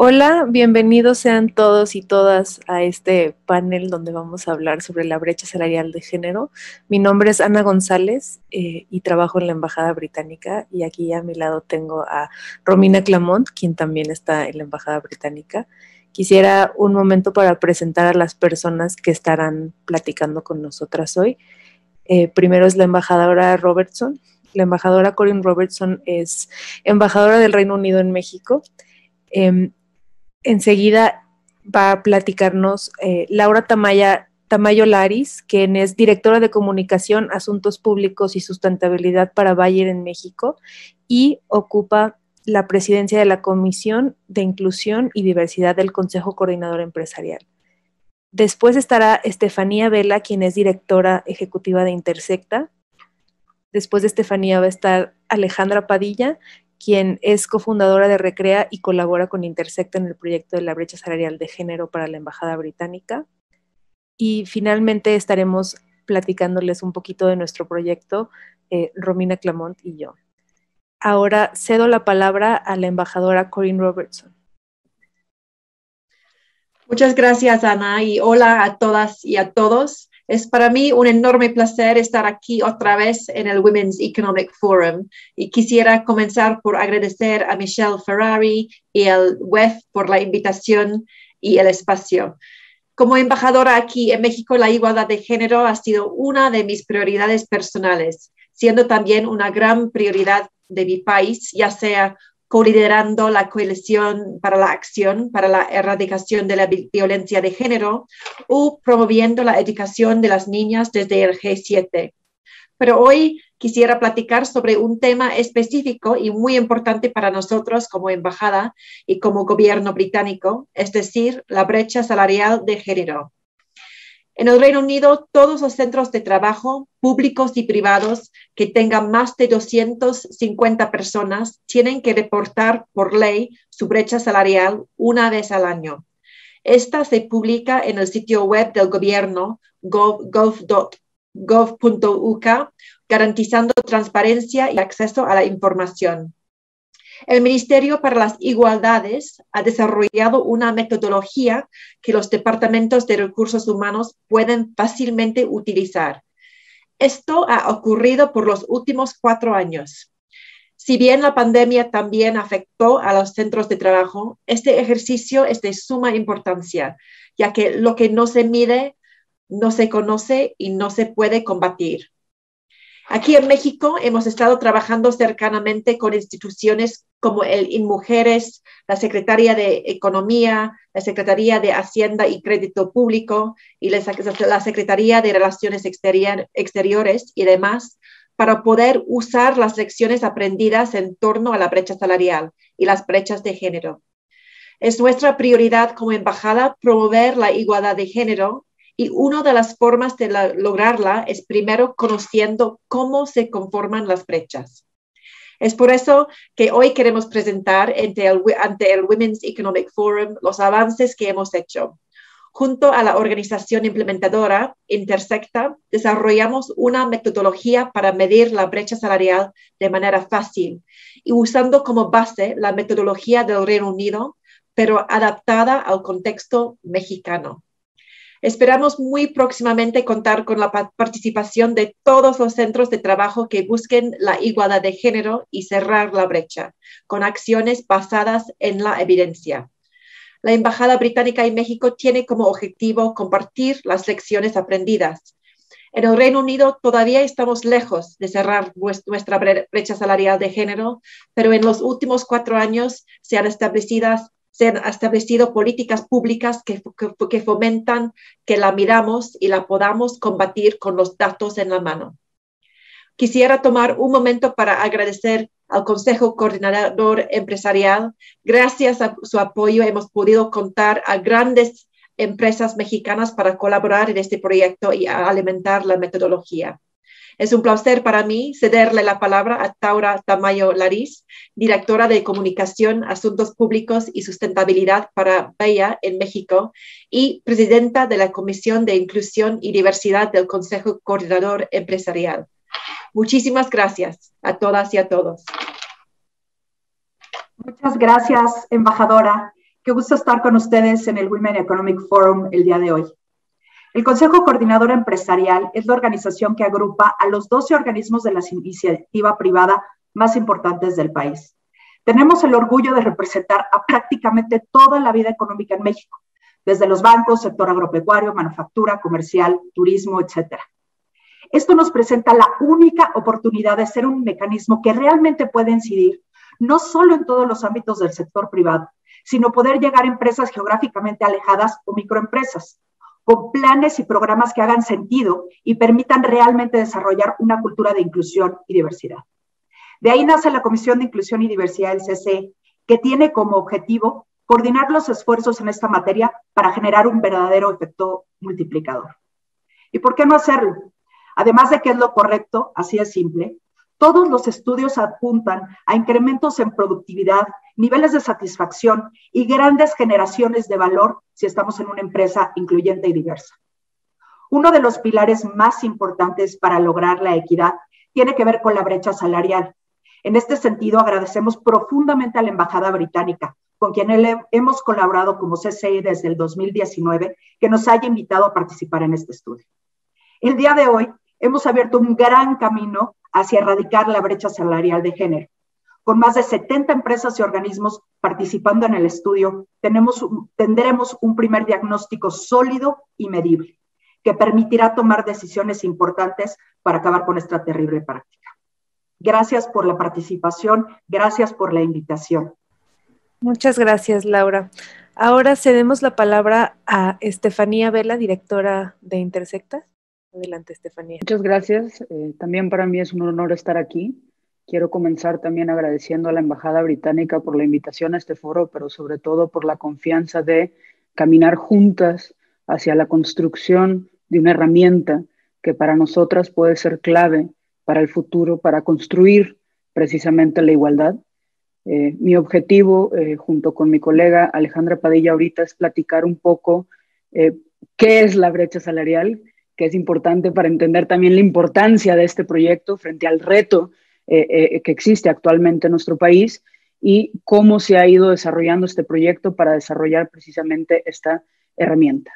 Hola, bienvenidos sean todos y todas a este panel donde vamos a hablar sobre la brecha salarial de género. Mi nombre es Ana González y trabajo en la Embajada Británica, y aquí a mi lado tengo a Romina Clamont, quien también está en la Embajada Británica. Quisiera un momento para presentar a las personas que estarán platicando con nosotras hoy. Primero es la embajadora Robertson. La embajadora Corinne Robertson es embajadora del Reino Unido en México. Enseguida va a platicarnos Laura Tamayo Laris, quien es directora de Comunicación, Asuntos Públicos y Sustentabilidad para Bayer en México y ocupa la presidencia de la Comisión de Inclusión y Diversidad del Consejo Coordinador Empresarial. Después estará Estefanía Vela, quien es directora ejecutiva de Intersecta. Después de Estefanía va a estar Alejandra Padilla, quien es cofundadora de Recrea y colabora con Intersecta en el proyecto de la brecha salarial de género para la Embajada Británica. Y finalmente estaremos platicándoles un poquito de nuestro proyecto, Romina Clamont y yo. Ahora cedo la palabra a la embajadora Corinne Robertson. Muchas gracias, Ana, y hola a todas y a todos. Es para mí un enorme placer estar aquí otra vez en el Women's Economic Forum, y quisiera comenzar por agradecer a Michelle Ferrari y al WEF por la invitación y el espacio. Como embajadora aquí en México, la igualdad de género ha sido una de mis prioridades personales, siendo también una gran prioridad de mi país, ya sea coliderando la Coalición para la Acción para la Erradicación de la Violencia de Género o promoviendo la educación de las niñas desde el G7. Pero hoy quisiera platicar sobre un tema específico y muy importante para nosotros como embajada y como gobierno británico, es decir, la brecha salarial de género. En el Reino Unido, todos los centros de trabajo, públicos y privados, que tengan más de 250 personas, tienen que reportar por ley su brecha salarial una vez al año. Esta se publica en el sitio web del gobierno, gov.uk, garantizando transparencia y acceso a la información. El Ministerio para las Igualdades ha desarrollado una metodología que los departamentos de recursos humanos pueden fácilmente utilizar. Esto ha ocurrido por los últimos 4 años. Si bien la pandemia también afectó a los centros de trabajo, este ejercicio es de suma importancia, ya que lo que no se mide, no se conoce y no se puede combatir. Aquí en México hemos estado trabajando cercanamente con instituciones como el INMujeres, la Secretaría de Economía, la Secretaría de Hacienda y Crédito Público y la Secretaría de Relaciones Exteriores y demás, para poder usar las lecciones aprendidas en torno a la brecha salarial y las brechas de género. Es nuestra prioridad como embajada promover la igualdad de género, y una de las formas de lograrla es primero conociendo cómo se conforman las brechas. Es por eso que hoy queremos presentar ante el Women's Economic Forum los avances que hemos hecho. Junto a la organización implementadora Intersecta, desarrollamos una metodología para medir la brecha salarial de manera fácil y usando como base la metodología del Reino Unido, pero adaptada al contexto mexicano. Esperamos muy próximamente contar con la participación de todos los centros de trabajo que busquen la igualdad de género y cerrar la brecha, con acciones basadas en la evidencia. La Embajada Británica en México tiene como objetivo compartir las lecciones aprendidas. En el Reino Unido todavía estamos lejos de cerrar nuestra brecha salarial de género, pero en los últimos 4 años se han establecido políticas públicas que fomentan que la miramos y la podamos combatir con los datos en la mano. Quisiera tomar un momento para agradecer al Consejo Coordinador Empresarial. Gracias a su apoyo hemos podido contar a grandes empresas mexicanas para colaborar en este proyecto y a alimentar la metodología. Es un placer para mí cederle la palabra a Laura Tamayo Laris, directora de Comunicación, Asuntos Públicos y Sustentabilidad para Bayer en México y presidenta de la Comisión de Inclusión y Diversidad del Consejo Coordinador Empresarial. Muchísimas gracias a todas y a todos. Muchas gracias, embajadora. Qué gusto estar con ustedes en el Women Economic Forum el día de hoy. El Consejo Coordinador Empresarial es la organización que agrupa a los 12 organismos de la iniciativa privada más importantes del país. Tenemos el orgullo de representar a prácticamente toda la vida económica en México, desde los bancos, sector agropecuario, manufactura, comercial, turismo, etcétera. Esto nos presenta la única oportunidad de ser un mecanismo que realmente puede incidir no solo en todos los ámbitos del sector privado, sino poder llegar a empresas geográficamente alejadas o microempresas, con planes y programas que hagan sentido y permitan realmente desarrollar una cultura de inclusión y diversidad. De ahí nace la Comisión de Inclusión y Diversidad del CCE, que tiene como objetivo coordinar los esfuerzos en esta materia para generar un verdadero efecto multiplicador. ¿Y por qué no hacerlo? Además de que es lo correcto, así de simple, todos los estudios apuntan a incrementos en productividad, niveles de satisfacción y grandes generaciones de valor si estamos en una empresa incluyente y diversa. Uno de los pilares más importantes para lograr la equidad tiene que ver con la brecha salarial. En este sentido, agradecemos profundamente a la Embajada Británica, con quien hemos colaborado como CCE desde el 2019, que nos haya invitado a participar en este estudio. El día de hoy hemos abierto un gran camino hacia erradicar la brecha salarial de género. Con más de 70 empresas y organismos participando en el estudio, tendremos un primer diagnóstico sólido y medible, que permitirá tomar decisiones importantes para acabar con esta terrible práctica. Gracias por la participación, gracias por la invitación. Muchas gracias, Laura. Ahora cedemos la palabra a Estefanía Vela, directora de Intersecta. Adelante, Estefanía. Muchas gracias. También para mí es un honor estar aquí. Quiero comenzar también agradeciendo a la Embajada Británica por la invitación a este foro, pero sobre todo por la confianza de caminar juntas hacia la construcción de una herramienta que para nosotras puede ser clave para el futuro, para construir precisamente la igualdad. Mi objetivo, junto con mi colega Alejandra Padilla ahorita, es platicar un poco qué es la brecha salarial, que es importante para entender también la importancia de este proyecto frente al reto que existe actualmente en nuestro país y cómo se ha ido desarrollando este proyecto para desarrollar precisamente esta herramienta.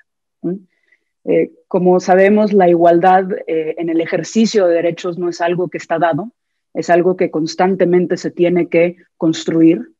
Como sabemos, la igualdad en el ejercicio de derechos no es algo que está dado, es algo que constantemente se tiene que construir.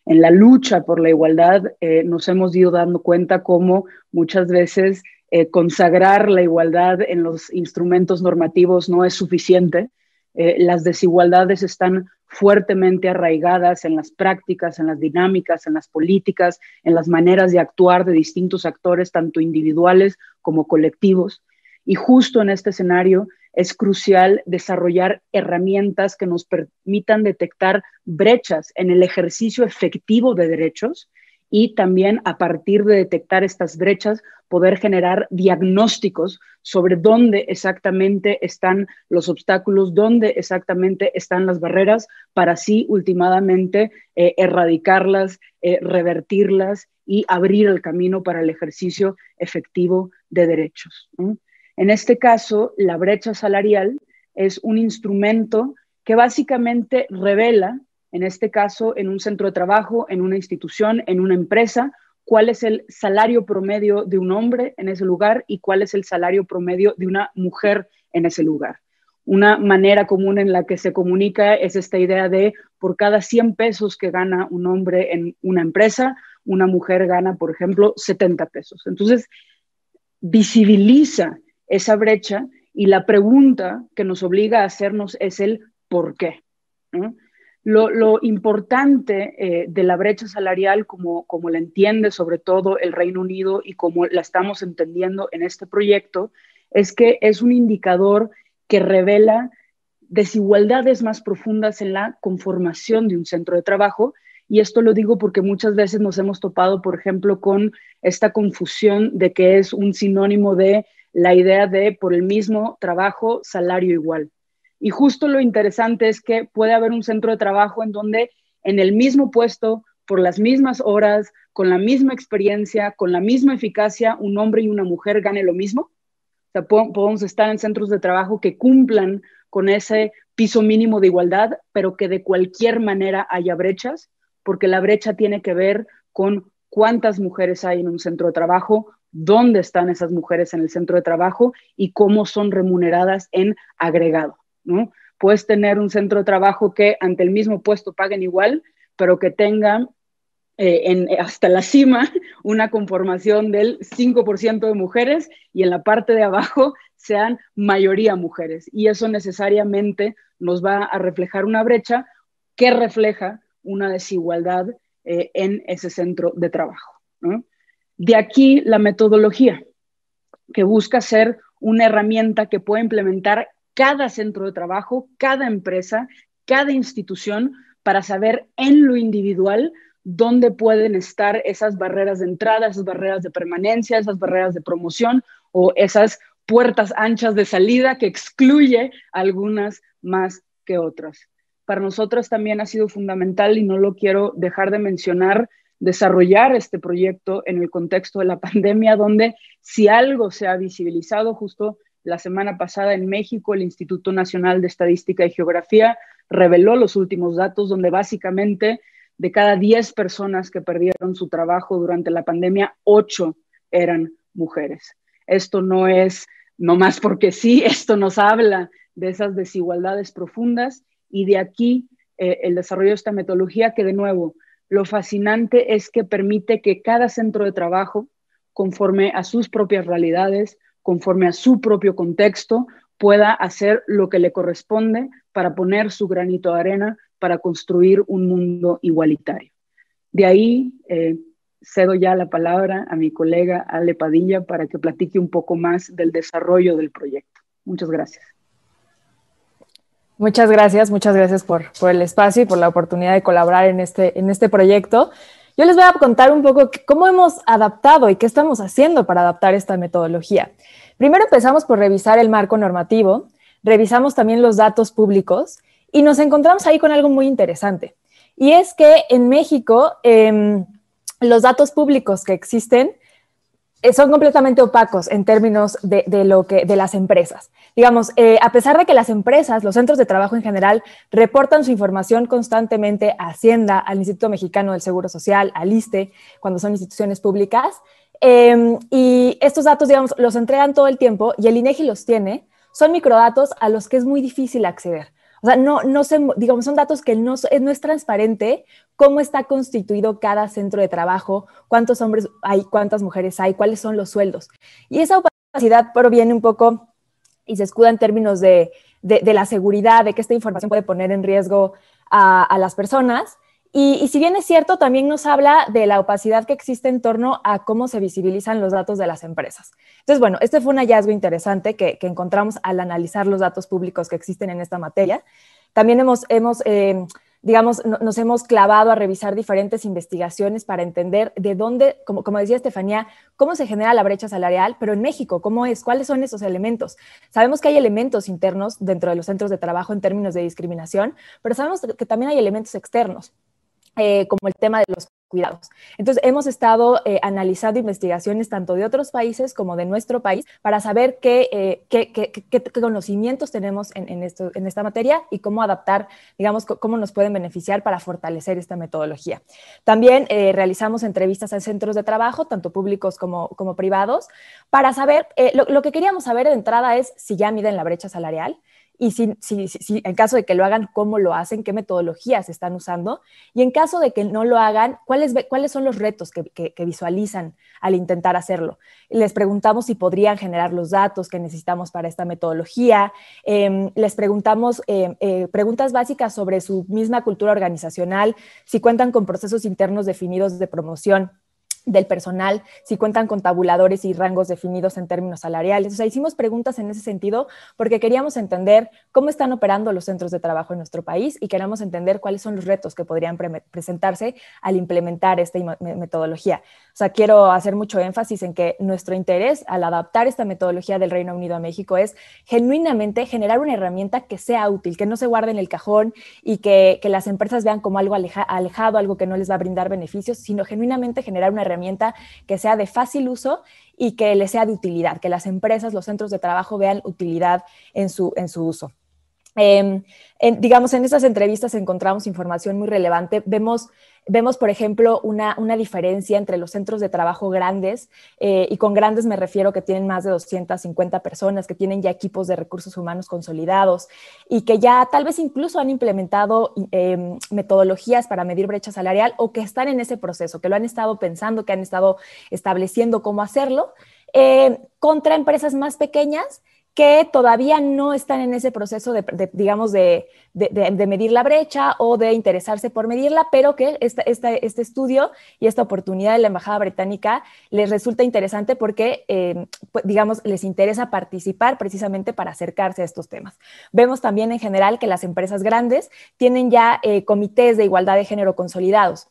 En la lucha por la igualdad nos hemos ido dando cuenta cómo muchas veces consagrar la igualdad en los instrumentos normativos no es suficiente. Las desigualdades están fuertemente arraigadas en las prácticas, en las dinámicas, en las políticas, en las maneras de actuar de distintos actores, tanto individuales como colectivos. Y justo en este escenario es crucial desarrollar herramientas que nos permitan detectar brechas en el ejercicio efectivo de derechos y también a partir de detectar estas brechas poder generar diagnósticos sobre dónde exactamente están los obstáculos, dónde exactamente están las barreras para así últimamente erradicarlas, revertirlas y abrir el camino para el ejercicio efectivo de derechos. En este caso, la brecha salarial es un instrumento que básicamente revela, en este caso, en un centro de trabajo, en una institución, en una empresa, cuál es el salario promedio de un hombre en ese lugar y cuál es el salario promedio de una mujer en ese lugar. Una manera común en la que se comunica es esta idea de por cada 100 pesos que gana un hombre en una empresa, una mujer gana, por ejemplo, 70 pesos. Entonces, visibiliza esa brecha y la pregunta que nos obliga a hacernos es el ¿por qué? ¿No? Lo importante de la brecha salarial, como la entiende sobre todo el Reino Unido y como la estamos entendiendo en este proyecto, es que es un indicador que revela desigualdades más profundas en la conformación de un centro de trabajo. Y esto lo digo porque muchas veces nos hemos topado, por ejemplo, con esta confusión de que es un sinónimo de la idea de por el mismo trabajo, salario igual. Y justo lo interesante es que puede haber un centro de trabajo en donde en el mismo puesto, por las mismas horas, con la misma experiencia, con la misma eficacia, un hombre y una mujer gane lo mismo. O sea, podemos estar en centros de trabajo que cumplan con ese piso mínimo de igualdad, pero que de cualquier manera haya brechas, porque la brecha tiene que ver con cuántas mujeres hay en un centro de trabajo, dónde están esas mujeres en el centro de trabajo y cómo son remuneradas en agregado, ¿no? Puedes tener un centro de trabajo que ante el mismo puesto paguen igual, pero que tengan hasta la cima una conformación del 5% de mujeres y en la parte de abajo sean mayoría mujeres. Y eso necesariamente nos va a reflejar una brecha que refleja una desigualdad en ese centro de trabajo, ¿no? De aquí la metodología, que busca ser una herramienta que pueda implementar cada centro de trabajo, cada empresa, cada institución, para saber en lo individual dónde pueden estar esas barreras de entrada, esas barreras de permanencia, esas barreras de promoción o esas puertas anchas de salida que excluye algunas más que otras. Para nosotros también ha sido fundamental, y no lo quiero dejar de mencionar, desarrollar este proyecto en el contexto de la pandemia, donde si algo se ha visibilizado, justo la semana pasada en México, el Instituto Nacional de Estadística y Geografía reveló los últimos datos, donde básicamente de cada 10 personas que perdieron su trabajo durante la pandemia, 8 eran mujeres. Esto no es nomás porque sí, esto nos habla de esas desigualdades profundas y de aquí el desarrollo de esta metodología que, de nuevo, lo fascinante es que permite que cada centro de trabajo, conforme a sus propias realidades, conforme a su propio contexto, pueda hacer lo que le corresponde para poner su granito de arena para construir un mundo igualitario. De ahí cedo ya la palabra a mi colega Ale Padilla para que platique un poco más del desarrollo del proyecto. Muchas gracias. Muchas gracias por el espacio y por la oportunidad de colaborar en este proyecto. Yo les voy a contar un poco cómo hemos adaptado y qué estamos haciendo para adaptar esta metodología. Primero empezamos por revisar el marco normativo, revisamos también los datos públicos y nos encontramos ahí con algo muy interesante. Y es que en México los datos públicos que existen son completamente opacos en términos de las empresas. Digamos, a pesar de que las empresas, los centros de trabajo en general, reportan su información constantemente a Hacienda, al Instituto Mexicano del Seguro Social, al ISSSTE, cuando son instituciones públicas, y estos datos, digamos, los entregan todo el tiempo y el INEGI los tiene, son microdatos a los que es muy difícil acceder. O sea, digamos, son datos que no es transparente cómo está constituido cada centro de trabajo, cuántos hombres hay, cuántas mujeres hay, cuáles son los sueldos. Y esa opacidad proviene un poco y se escuda en términos de la seguridad, de que esta información puede poner en riesgo a las personas. Y si bien es cierto, también nos habla de la opacidad que existe en torno a cómo se visibilizan los datos de las empresas. Entonces, bueno, este fue un hallazgo interesante que encontramos al analizar los datos públicos que existen en esta materia. También nos hemos clavado a revisar diferentes investigaciones para entender de dónde, como decía Estefanía, cómo se genera la brecha salarial, pero en México, ¿cómo es? ¿Cuáles son esos elementos? Sabemos que hay elementos internos dentro de los centros de trabajo en términos de discriminación, pero sabemos que también hay elementos externos, como el tema de los cuidados. Entonces, hemos estado analizando investigaciones tanto de otros países como de nuestro país para saber qué conocimientos tenemos en esta materia y cómo adaptar, digamos, cómo nos pueden beneficiar para fortalecer esta metodología. También realizamos entrevistas a centros de trabajo, tanto públicos como privados, para saber, lo que queríamos saber de entrada es si ya miden la brecha salarial, y si en caso de que lo hagan, cómo lo hacen, qué metodologías están usando, y en caso de que no lo hagan, cuáles son los retos que visualizan al intentar hacerlo. Les preguntamos si podrían generar los datos que necesitamos para esta metodología, les preguntamos preguntas básicas sobre su misma cultura organizacional, si cuentan con procesos internos definidos de promoción del personal, si cuentan con tabuladores y rangos definidos en términos salariales. O sea, hicimos preguntas en ese sentido porque queríamos entender cómo están operando los centros de trabajo en nuestro país y queríamos entender cuáles son los retos que podrían presentarse al implementar esta metodología. O sea, quiero hacer mucho énfasis en que nuestro interés al adaptar esta metodología del Reino Unido a México es genuinamente generar una herramienta que sea útil, que no se guarde en el cajón y que las empresas vean como algo alejado, algo que no les va a brindar beneficios, sino genuinamente generar una herramienta que sea de fácil uso y que les sea de utilidad, que las empresas, los centros de trabajo vean utilidad en su uso. Digamos, en estas entrevistas encontramos información muy relevante. Vemos Vemos, por ejemplo, una diferencia entre los centros de trabajo grandes, y con grandes me refiero que tienen más de 250 personas, que tienen ya equipos de recursos humanos consolidados y que ya tal vez incluso han implementado metodologías para medir brecha salarial o que están en ese proceso, que lo han estado pensando, que han estado estableciendo cómo hacerlo, contra empresas más pequeñas que todavía no están en ese proceso digamos, de medir la brecha o de interesarse por medirla, pero que este estudio y esta oportunidad de la Embajada Británica les resulta interesante porque, digamos, les interesa participar precisamente para acercarse a estos temas. Vemos también en general que las empresas grandes tienen ya comités de igualdad de género consolidados,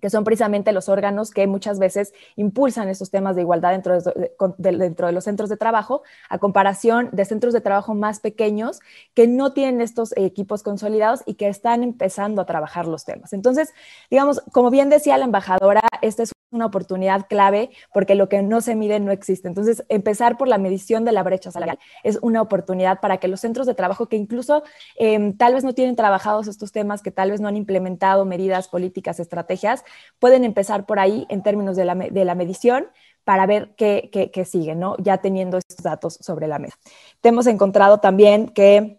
que son precisamente los órganos que muchas veces impulsan estos temas de igualdad dentro de los centros de trabajo, a comparación de centros de trabajo más pequeños que no tienen estos equipos consolidados y que están empezando a trabajar los temas. Entonces, digamos, como bien decía la embajadora, esta es una oportunidad clave porque lo que no se mide no existe. Entonces, empezar por la medición de la brecha salarial es una oportunidad para que los centros de trabajo que incluso tal vez no tienen trabajados estos temas, que tal vez no han implementado medidas, políticas, estrategias, pueden empezar por ahí en términos de la medición para ver qué sigue, ¿no? Ya teniendo estos datos sobre la mesa. Te hemos encontrado también que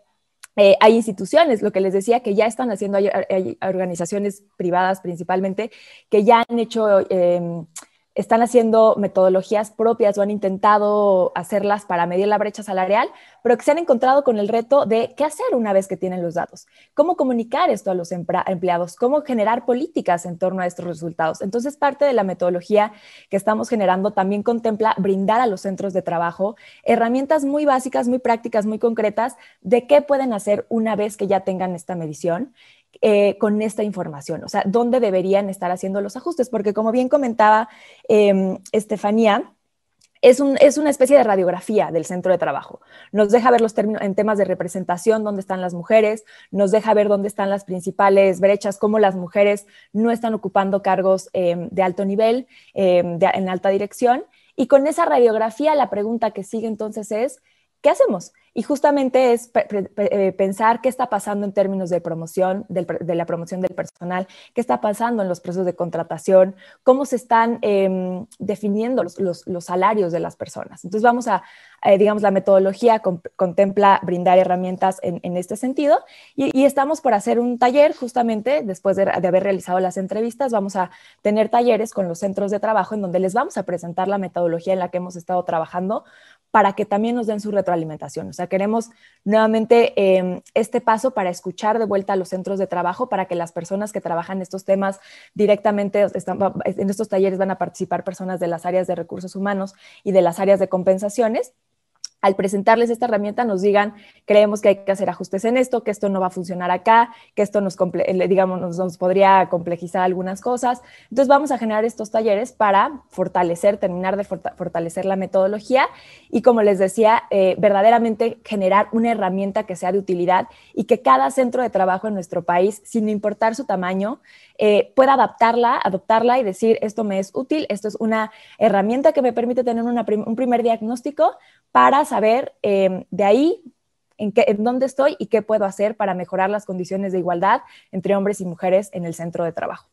hay instituciones, lo que les decía, que ya están haciendo, hay organizaciones privadas principalmente, que ya han hecho, están haciendo metodologías propias o han intentado hacerlas para medir la brecha salarial, pero que se han encontrado con el reto de qué hacer una vez que tienen los datos, cómo comunicar esto a los empleados, cómo generar políticas en torno a estos resultados. Entonces, parte de la metodología que estamos generando también contempla brindar a los centros de trabajo herramientas muy básicas, muy prácticas, muy concretas de qué pueden hacer una vez que ya tengan esta medición. Con esta información, o sea, dónde deberían estar haciendo los ajustes, porque como bien comentaba Estefanía, es una especie de radiografía del centro de trabajo. Nos deja ver los términos en temas de representación, dónde están las mujeres, nos deja ver dónde están las principales brechas, cómo las mujeres no están ocupando cargos de alto nivel, en alta dirección, y con esa radiografía la pregunta que sigue entonces es, ¿qué hacemos? Y justamente es pensar qué está pasando en términos de promoción, de la promoción del personal, qué está pasando en los procesos de contratación, cómo se están definiendo los salarios de las personas. Entonces vamos a, digamos, la metodología contempla brindar herramientas en este sentido y estamos por hacer un taller justamente después de haber realizado las entrevistas. Vamos a tener talleres con los centros de trabajo en donde les vamos a presentar la metodología en la que hemos estado trabajando para que también nos den su retroalimentación. O sea, queremos nuevamente este paso para escuchar de vuelta a los centros de trabajo, para que las personas que trabajan estos temas directamente, en estos talleres van a participar personas de las áreas de recursos humanos y de las áreas de compensaciones. Al presentarles esta herramienta nos digan, creemos que hay que hacer ajustes en esto, que esto no va a funcionar acá, que esto nos podría complejizar algunas cosas. Entonces vamos a generar estos talleres para terminar de fortalecer la metodología y, como les decía, verdaderamente generar una herramienta que sea de utilidad y que cada centro de trabajo en nuestro país, sin importar su tamaño, pueda adoptarla y decir, esto me es útil, esto es una herramienta que me permite tener un primer diagnóstico para saber de ahí en dónde estoy y qué puedo hacer para mejorar las condiciones de igualdad entre hombres y mujeres en el centro de trabajo.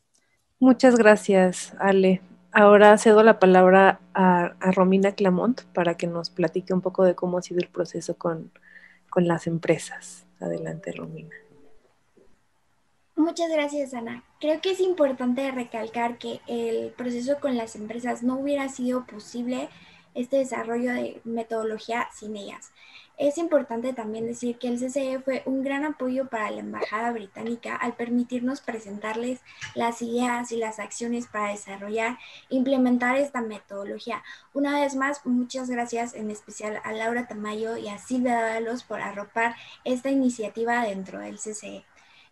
Muchas gracias, Ale. Ahora cedo la palabra a Romina Clamont para que nos platique un poco de cómo ha sido el proceso con las empresas. Adelante, Romina. Muchas gracias, Ana. Creo que es importante recalcar que el proceso con las empresas no hubiera sido posible este desarrollo de metodología sin ellas. Es importante también decir que el CCE fue un gran apoyo para la Embajada Británica al permitirnos presentarles las ideas y las acciones para desarrollar e implementar esta metodología. Una vez más, muchas gracias en especial a Laura Tamayo y a Silvia Dávalos por arropar esta iniciativa dentro del CCE.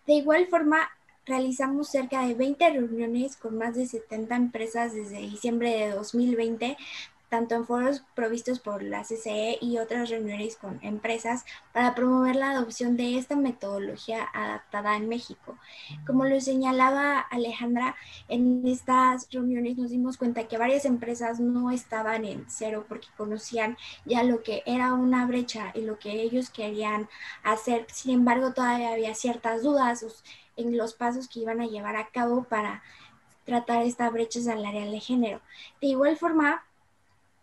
De igual forma, realizamos cerca de 20 reuniones con más de 70 empresas desde diciembre de 2020, tanto en foros provistos por la CCE y otras reuniones con empresas para promover la adopción de esta metodología adaptada en México. Como lo señalaba Alejandra, en estas reuniones nos dimos cuenta que varias empresas no estaban en cero porque conocían ya lo que era una brecha y lo que ellos querían hacer. Sin embargo, todavía había ciertas dudas en los pasos que iban a llevar a cabo para tratar esta brecha salarial de género. De igual forma,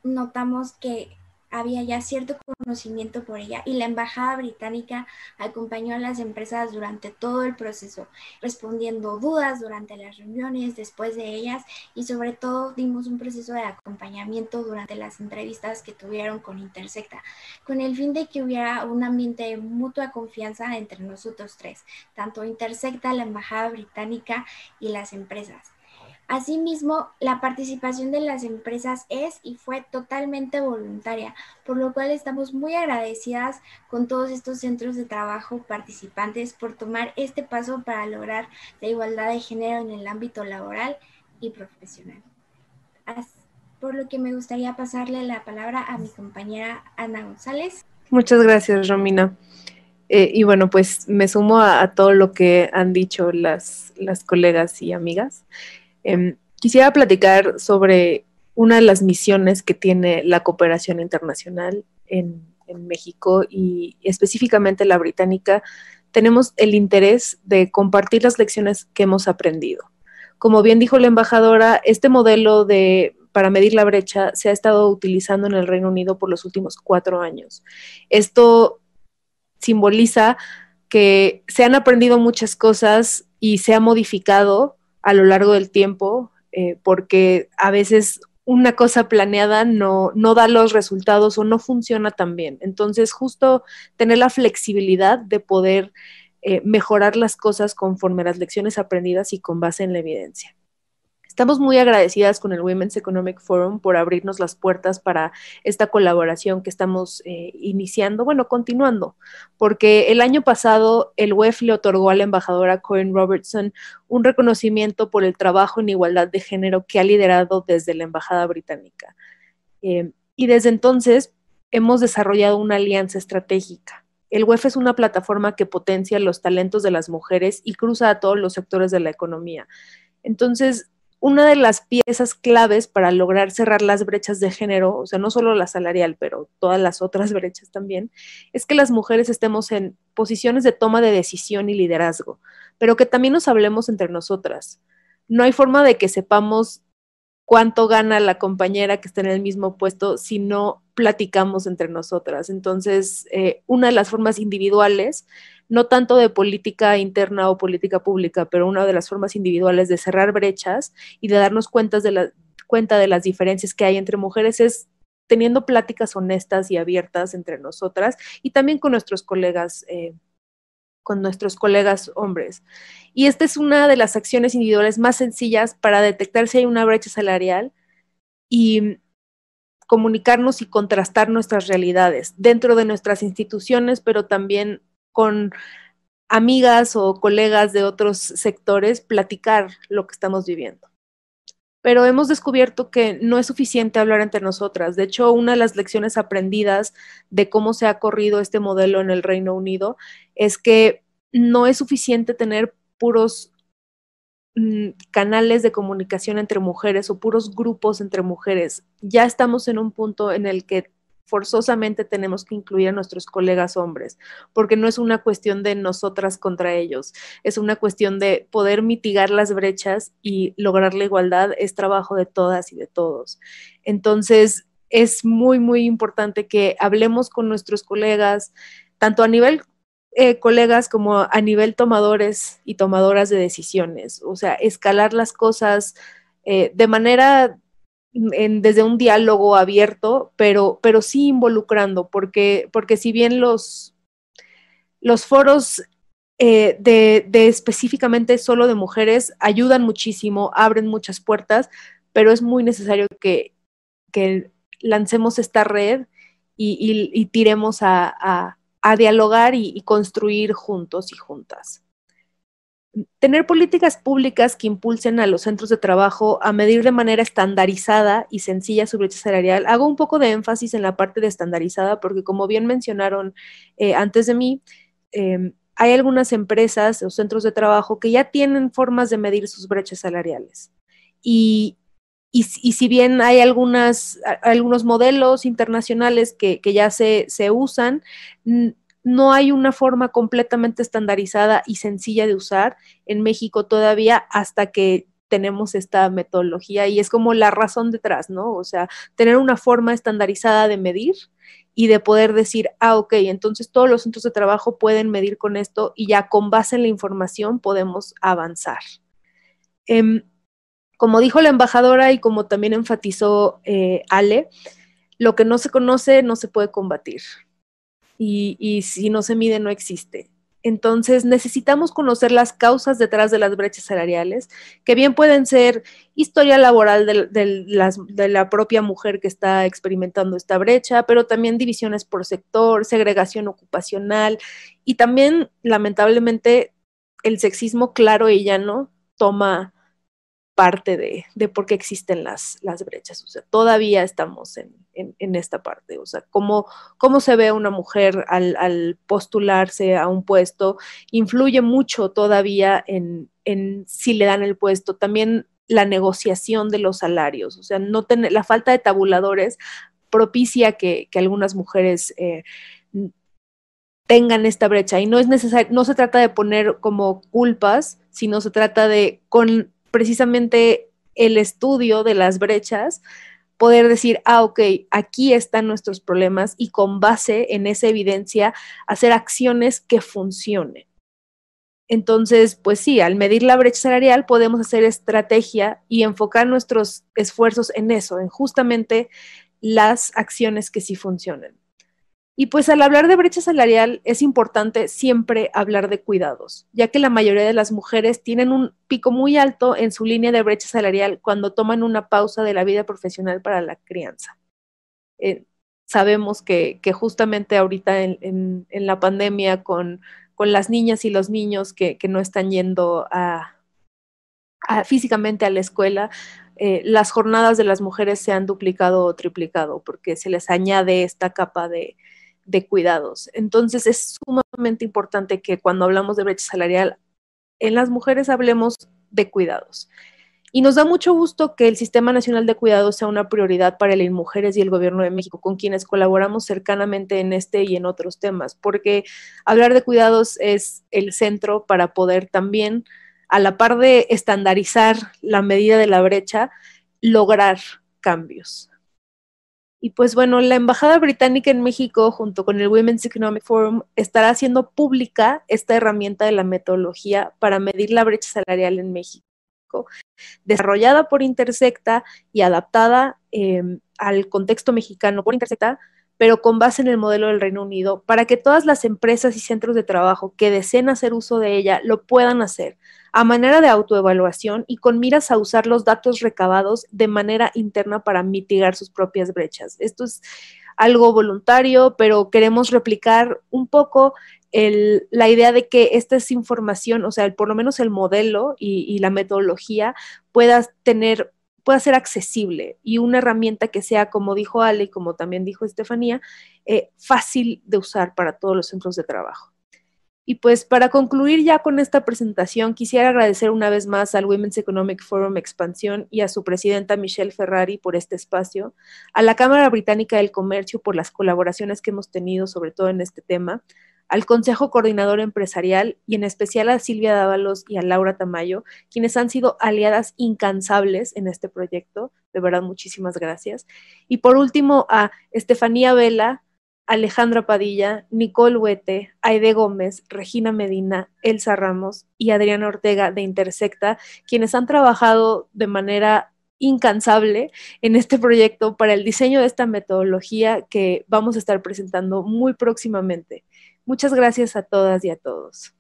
notamos que había ya cierto conocimiento por ella y la embajada británica acompañó a las empresas durante todo el proceso, respondiendo dudas durante las reuniones, después de ellas, y sobre todo dimos un proceso de acompañamiento durante las entrevistas que tuvieron con Intersecta, con el fin de que hubiera un ambiente de mutua confianza entre nosotros tres, tanto Intersecta, la embajada británica y las empresas. Asimismo, la participación de las empresas es y fue totalmente voluntaria, por lo cual estamos muy agradecidas con todos estos centros de trabajo participantes por tomar este paso para lograr la igualdad de género en el ámbito laboral y profesional. Por lo que me gustaría pasarle la palabra a mi compañera Ana González. Muchas gracias, Romina. Y bueno, pues me sumo a todo lo que han dicho las colegas y amigas. Quisiera platicar sobre una de las misiones que tiene la cooperación internacional en México y específicamente la británica. Tenemos el interés de compartir las lecciones que hemos aprendido. Como bien dijo la embajadora, este modelo para medir la brecha se ha estado utilizando en el Reino Unido por los últimos 4 años. Esto simboliza que se han aprendido muchas cosas y se ha modificado a lo largo del tiempo, porque a veces una cosa planeada no da los resultados o no funciona tan bien. Entonces, justo tener la flexibilidad de poder mejorar las cosas conforme a las lecciones aprendidas y con base en la evidencia. Estamos muy agradecidas con el Women's Economic Forum por abrirnos las puertas para esta colaboración que estamos continuando, porque el año pasado el WEF le otorgó a la embajadora Corinne Robertson un reconocimiento por el trabajo en igualdad de género que ha liderado desde la embajada británica. Y desde entonces hemos desarrollado una alianza estratégica. El WEF es una plataforma que potencia los talentos de las mujeres y cruza a todos los sectores de la economía. Entonces, una de las piezas claves para lograr cerrar las brechas de género, o sea, no solo la salarial, pero todas las otras brechas también, es que las mujeres estemos en posiciones de toma de decisión y liderazgo, pero que también nos hablemos entre nosotras. No hay forma de que sepamos cuánto gana la compañera que está en el mismo puesto si no platicamos entre nosotras. Entonces, una de las formas individuales, no tanto de política interna o política pública, pero una de las formas individuales de cerrar brechas y de darnos cuenta de las diferencias que hay entre mujeres es teniendo pláticas honestas y abiertas entre nosotras y también con nuestros colegas hombres. Y esta es una de las acciones individuales más sencillas para detectar si hay una brecha salarial y comunicarnos y contrastar nuestras realidades dentro de nuestras instituciones, pero también con amigas o colegas de otros sectores, platicar lo que estamos viviendo. Pero hemos descubierto que no es suficiente hablar entre nosotras. De hecho, una de las lecciones aprendidas de cómo se ha corrido este modelo en el Reino Unido es que no es suficiente tener puros canales de comunicación entre mujeres o puros grupos entre mujeres. Ya estamos en un punto en el que forzosamente tenemos que incluir a nuestros colegas hombres, porque no es una cuestión de nosotras contra ellos, es una cuestión de poder mitigar las brechas y lograr la igualdad, es trabajo de todas y de todos. Entonces, es muy, muy importante que hablemos con nuestros colegas, tanto a nivel colegas como a nivel tomadores y tomadoras de decisiones, o sea, escalar las cosas de manera desde un diálogo abierto, pero sí involucrando, porque si bien los foros de específicamente solo de mujeres ayudan muchísimo, abren muchas puertas, pero es muy necesario que lancemos esta red y tiremos a dialogar y construir juntos y juntas. Tener políticas públicas que impulsen a los centros de trabajo a medir de manera estandarizada y sencilla su brecha salarial. Hago un poco de énfasis en la parte de estandarizada porque, como bien mencionaron antes de mí, hay algunas empresas o centros de trabajo que ya tienen formas de medir sus brechas salariales. Y si bien hay algunos modelos internacionales que ya se usan, no hay una forma completamente estandarizada y sencilla de usar en México todavía hasta que tenemos esta metodología, y es como la razón detrás, ¿no? O sea, tener una forma estandarizada de medir y de poder decir, ok, entonces todos los centros de trabajo pueden medir con esto y ya con base en la información podemos avanzar. Como dijo la embajadora y como también enfatizó Ale, lo que no se conoce no se puede combatir, y si no se mide no existe. Entonces necesitamos conocer las causas detrás de las brechas salariales, que bien pueden ser historia laboral de la propia mujer que está experimentando esta brecha, pero también divisiones por sector, segregación ocupacional, y también lamentablemente el sexismo claro y llano toma parte de por qué existen las brechas. O sea, todavía estamos en esta parte. O sea, cómo se ve una mujer al postularse a un puesto influye mucho todavía en si le dan el puesto. También la negociación de los salarios. O sea, la falta de tabuladores propicia que algunas mujeres tengan esta brecha. Y no es necesario, no se trata de poner como culpas, sino se trata de, con precisamente el estudio de las brechas, poder decir, ok, aquí están nuestros problemas, y con base en esa evidencia hacer acciones que funcionen. Entonces, pues sí, al medir la brecha salarial podemos hacer estrategia y enfocar nuestros esfuerzos en eso, en justamente las acciones que sí funcionen. Y pues al hablar de brecha salarial es importante siempre hablar de cuidados, ya que la mayoría de las mujeres tienen un pico muy alto en su línea de brecha salarial cuando toman una pausa de la vida profesional para la crianza. Sabemos que justamente ahorita en la pandemia con las niñas y los niños que no están yendo físicamente a la escuela, las jornadas de las mujeres se han duplicado o triplicado porque se les añade esta capa de cuidados. Entonces es sumamente importante que cuando hablamos de brecha salarial en las mujeres hablemos de cuidados. Y nos da mucho gusto que el Sistema Nacional de Cuidados sea una prioridad para las mujeres y el Gobierno de México, con quienes colaboramos cercanamente en este y en otros temas, porque hablar de cuidados es el centro para poder también, a la par de estandarizar la medida de la brecha, lograr cambios. Y pues bueno, la Embajada Británica en México, junto con el Women's Economic Forum, estará haciendo pública esta herramienta de la metodología para medir la brecha salarial en México, desarrollada por Intersecta y adaptada al contexto mexicano por Intersecta, pero con base en el modelo del Reino Unido, para que todas las empresas y centros de trabajo que deseen hacer uso de ella lo puedan hacer a manera de autoevaluación y con miras a usar los datos recabados de manera interna para mitigar sus propias brechas. Esto es algo voluntario, pero queremos replicar un poco la idea de que esta es información, o sea, por lo menos el modelo y la metodología pueda ser accesible, y una herramienta que sea, como dijo Ale y como también dijo Estefanía, fácil de usar para todos los centros de trabajo. Y pues para concluir ya con esta presentación, quisiera agradecer una vez más al Women's Economic Forum Expansión y a su presidenta Michelle Ferrari por este espacio, a la Cámara Británica del Comercio por las colaboraciones que hemos tenido, sobre todo en este tema, al Consejo Coordinador Empresarial y en especial a Silvia Dávalos y a Laura Tamayo, quienes han sido aliadas incansables en este proyecto. De verdad, muchísimas gracias. Y por último, a Estefanía Vela, Alejandra Padilla, Nicole Huete, Aide Gómez, Regina Medina, Elsa Ramos y Adriana Ortega de Intersecta, quienes han trabajado de manera incansable en este proyecto para el diseño de esta metodología que vamos a estar presentando muy próximamente. Muchas gracias a todas y a todos.